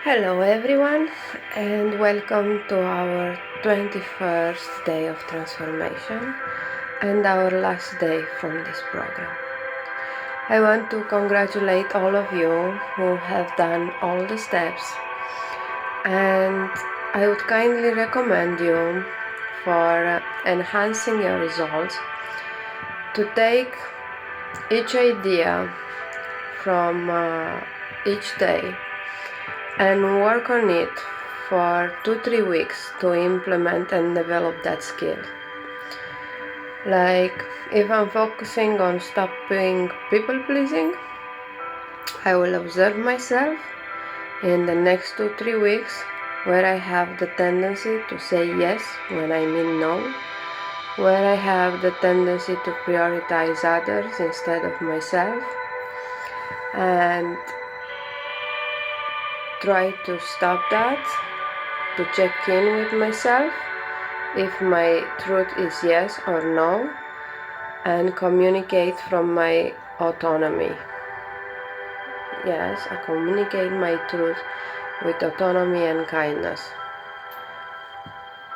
Hello, everyone, and welcome to our 21st day of transformation and our last day from this program. I want to congratulate all of you who have done all the steps, and I would kindly recommend you for enhancing your results to take each idea from each day and work on it for 2-3 weeks to implement and develop that skill. Like if I'm focusing on stopping people pleasing, I will observe myself in the next 2-3 weeks where I have the tendency to say yes when I mean no, where I have the tendency to prioritize others instead of myself, and try to stop that, to check in with myself if my truth is yes or no, and communicate from my autonomy. Yes, I communicate my truth with autonomy and kindness.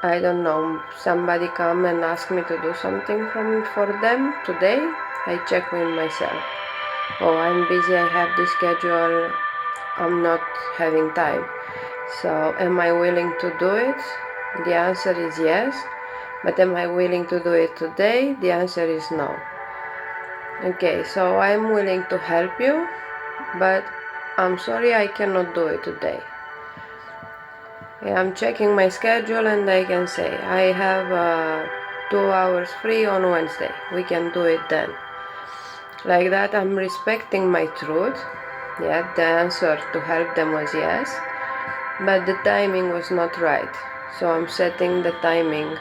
I don't know, somebody come and ask me to do something for them today, I check with myself. Oh, I'm busy, I have this schedule, I'm not having time. So am I willing to do it? The answer is yes. But am I willing to do it today? The answer is no. Okay, so I'm willing to help you, but I'm sorry I cannot do it today. I'm checking my schedule and I can say I have 2 hours free on Wednesday. We can do it then. Like that, I'm respecting my truth. Yeah, the answer to help them was yes, but the timing was not right. So I'm setting the timing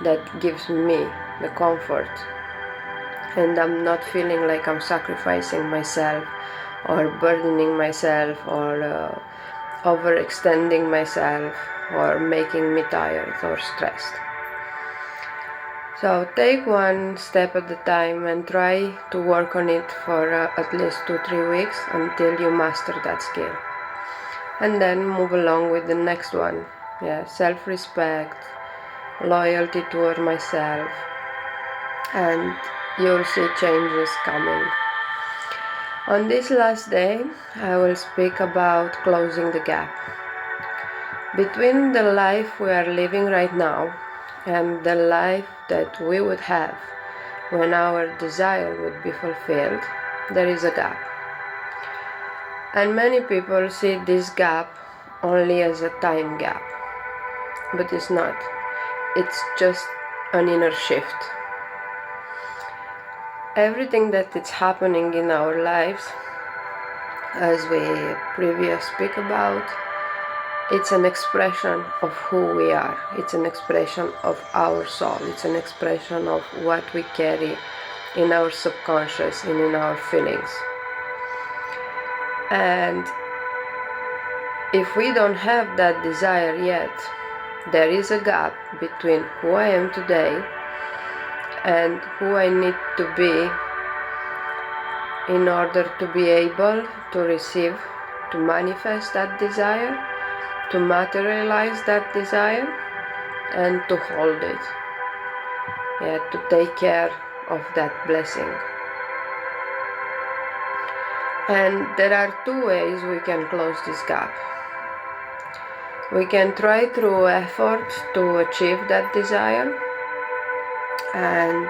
that gives me the comfort, and I'm not feeling like I'm sacrificing myself or burdening myself or overextending myself or making me tired or stressed. So take one step at a time and try to work on it for at least 2-3 weeks until you master that skill, and then move along with the next one. Self-respect, loyalty toward myself, and you'll see changes coming. On this last day, I will speak about closing the gap between the life we are living right now and the life that we would have when our desire would be fulfilled. There is a gap. And many people see this gap only as a time gap, but it's not. It's just an inner shift. Everything that is happening in our lives, as we previously speak about, it's an expression of who we are. It's an expression of our soul. It's an expression of what we carry in our subconscious and in our feelings. And if we don't have that desire yet, there is a gap between who I am today and who I need to be in order to be able to receive, to manifest that desire, to materialize that desire, and to hold it. To take care of that blessing. And there are 2 ways we can close this gap. We can try through effort to achieve that desire, and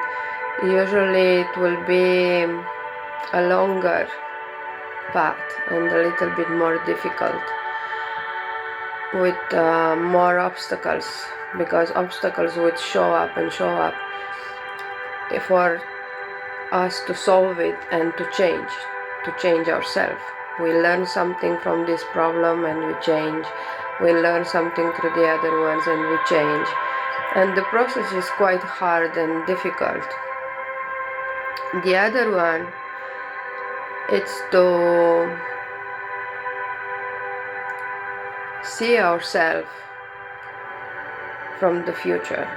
usually it will be a longer path and a little bit more difficult with more obstacles, because obstacles would show up for us to solve it and to change ourselves. We learn something from this problem and we change. We learn something through the other ones and we change. And the process is quite hard and difficult. The other one, it's to see ourselves from the future,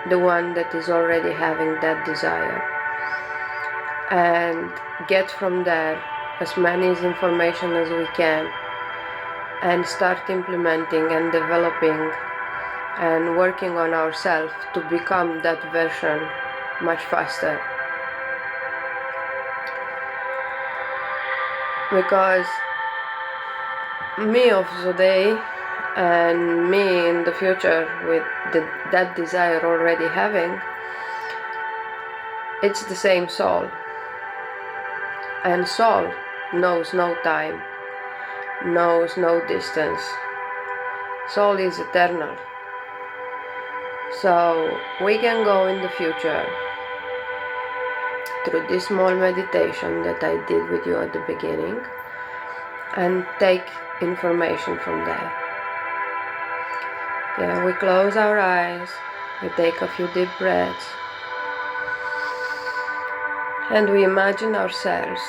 the one that is already having that desire, and get from there as many information as we can and start implementing and developing and working on ourselves to become that version much faster. Because me of today and me in the future with that desire already having, it's the same soul. And soul knows no time, knows no distance. Soul is eternal. So we can go in the future through this small meditation that I did with you at the beginning and take information from there. Yeah, we close our eyes, we take a few deep breaths, and we imagine ourselves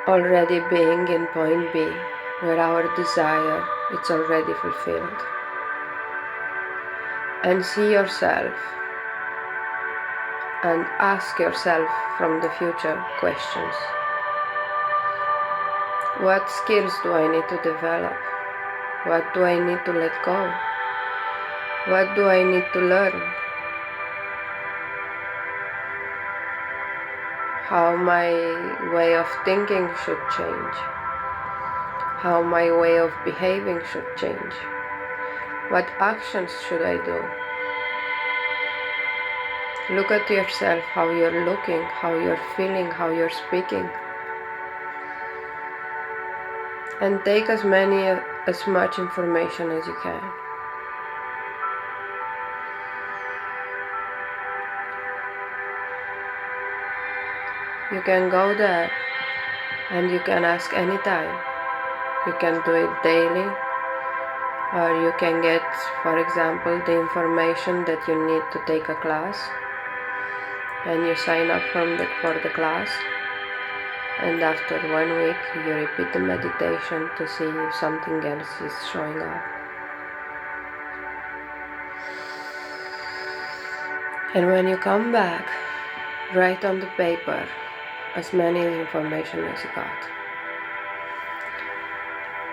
already being in point B, where our desire is already fulfilled. And see yourself and ask yourself from the future questions. What skills do I need to develop? What do I need to let go? What do I need to learn? How my way of thinking should change? How my way of behaving should change? What actions should I do? Look at yourself, how you're looking, how you're feeling, how you're speaking. And take as much information as you can. You can go there and you can ask anytime. You can do it daily, or you can get, for example, the information that you need to take a class, and you sign up for the class, and after 1 week you repeat the meditation to see if something else is showing up. And when you come back, write on the paper as many information as you got.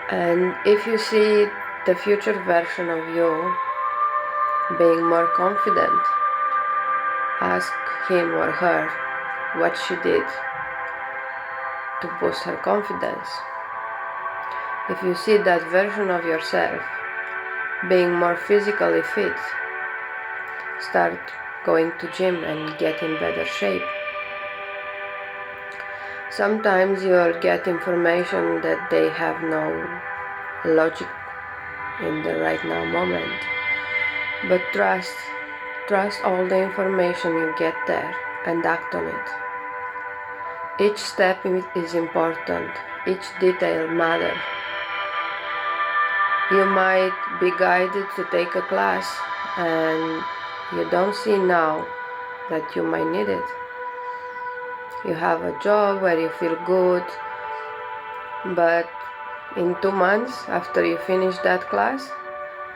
And if you see the future version of you being more confident, ask him or her what she did to boost her confidence. If you see that version of yourself being more physically fit, start going to gym and get in better shape. Sometimes you'll get information that they have no logic in the right now moment, but trust all the information you get there and act on it. Each step is important, each detail matters. You might be guided to take a class and you don't see now that you might need it. You have a job where you feel good, but in 2 months after you finish that class,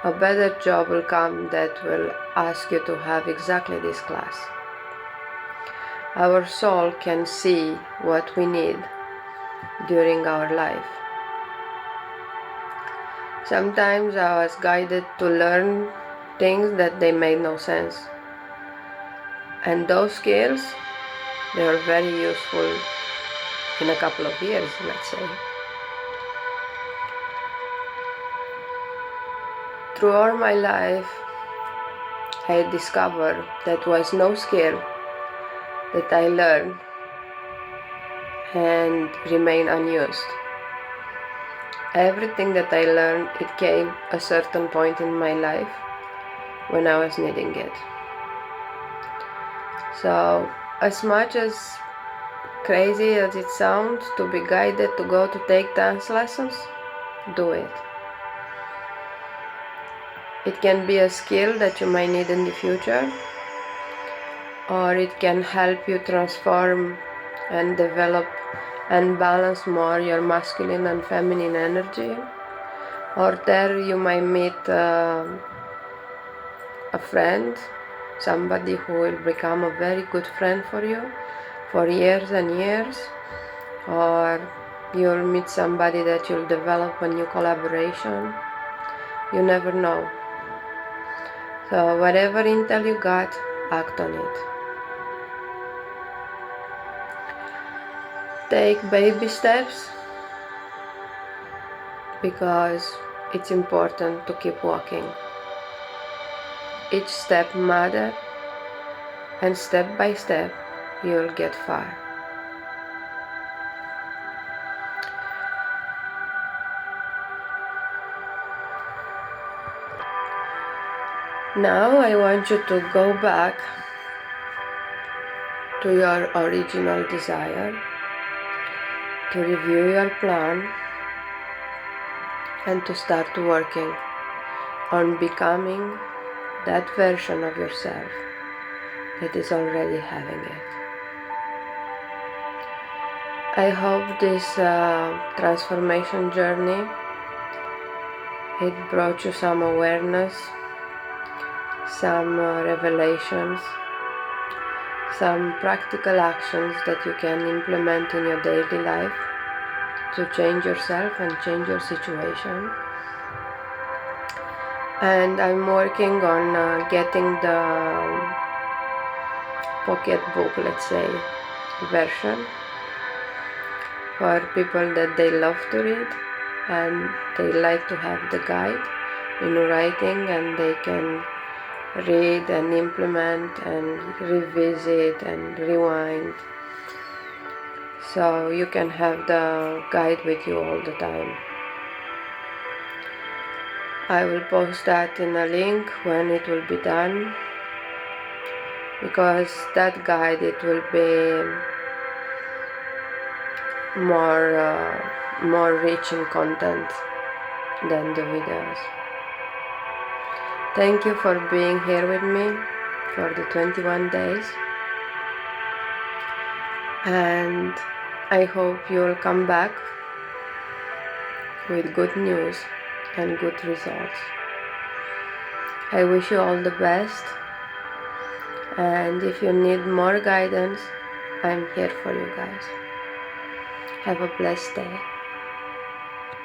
a better job will come that will ask you to have exactly this class. Our soul can see what we need during our life. Sometimes I was guided to learn things that they made no sense. And those skills, they are very useful in a couple of years, let's say. Through all my life, I discovered that was no skill that I learned and remain unused. Everything that I learned, it came a certain point in my life when I was needing it. So, as much as crazy as it sounds to be guided to go to take dance lessons, do it. It can be a skill that you might need in the future, or it can help you transform and develop and balance more your masculine and feminine energy. Or there you might meet a friend, somebody who will become a very good friend for you for years and years. Or you'll meet somebody that you'll develop a new collaboration. You never know. So whatever intel you got, act on it. Take baby steps because it's important to keep walking. Each step matters, and step by step you'll get far. Now I want you to go back to your original desire, to review your plan, and to start working on becoming that version of yourself that is already having it. I hope this transformation journey, it brought you some awareness, some revelations, some practical actions that you can implement in your daily life to change yourself and change your situation. And I'm working on getting the pocketbook, let's say, version for people that they love to read and they like to have the guide in writing, and they can read and implement and revisit and rewind, so you can have the guide with you all the time. I will post that in a link when it will be done, because that guide, it will be more rich in content than the videos. Thank you for being here with me for the 21 days, and I hope you'll come back with good news and good results. I wish you all the best, and if you need more guidance, I'm here for you guys. Have a blessed day.